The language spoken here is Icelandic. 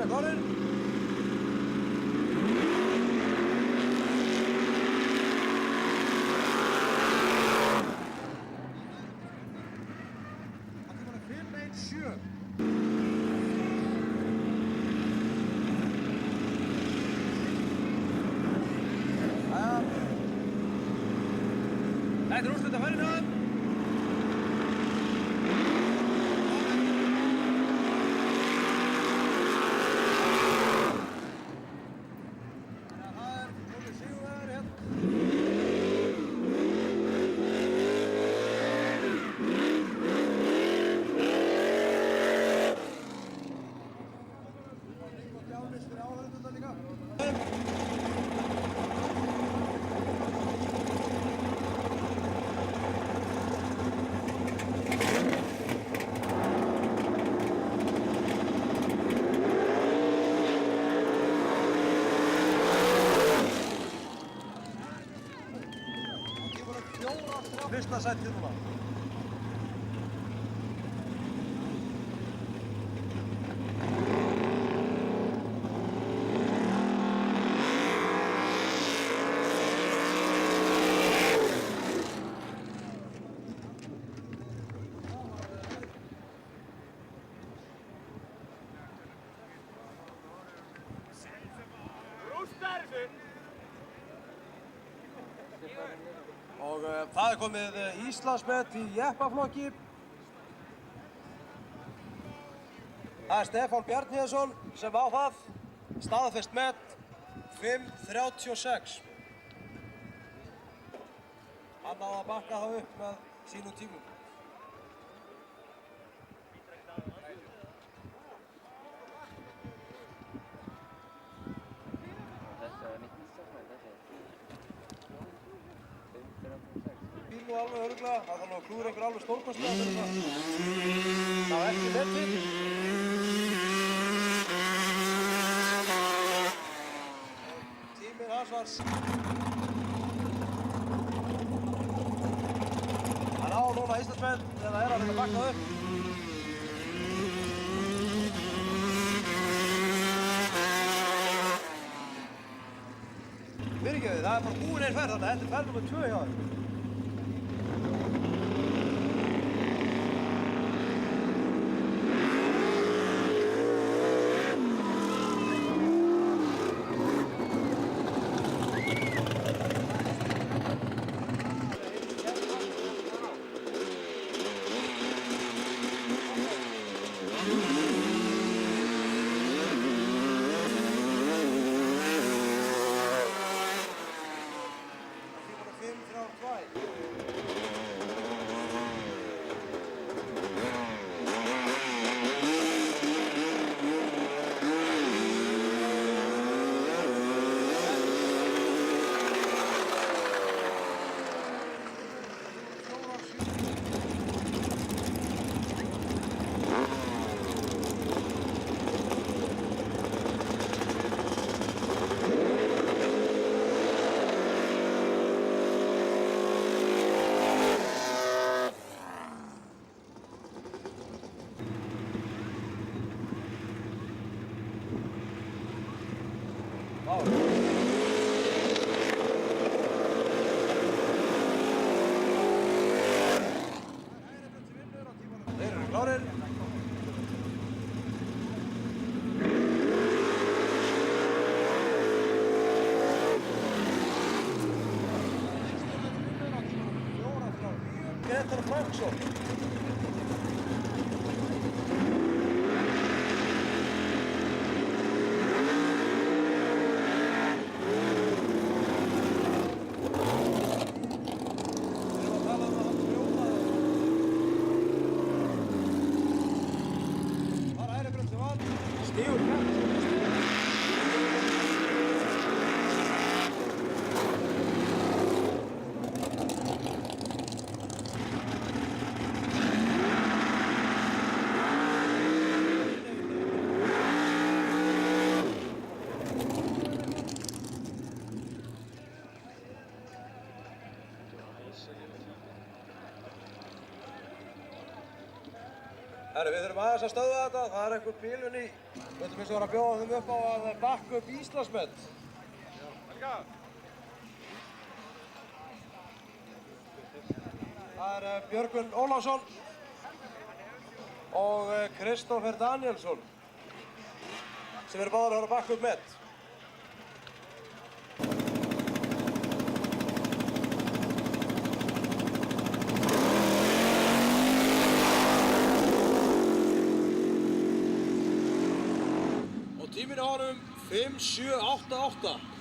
eru klárir. Það tímar 5:17. Þetta er úrslitafærina. Fyrsta sætið núna. Og það er komið Íslandsmet í jeppaflokki. Það er Stefán Bjarnhéðsson sem á það. Staðfest met 5:36. Hann náði að bakka það upp með sínum tímum. Bíl nú alveg örugglega, það þarf nú að klúra einhver alveg stórkostlega fyrir það. Það var ekki metið. Tíminn hans var... Hann á núna Íslandsmet þegar það er að reyna bakkað upp. Fyrirgefið, það er bara búin einn ferð þarna, þetta er ferð nr. 2 hjá þér. Þeir eru klárir. Gretar Franksson. Herru, við þurfum aðeins að stöðva þetta. Það er einhver bílun í. Við ætlum eins og að bjóða þeim upp á að bakka upp Íslandsmet. Það er Björgvin Ólafsson og Kristófer Danielsson sem eru báðir að fara að bakka upp met. Og tíminn á honum 5.788.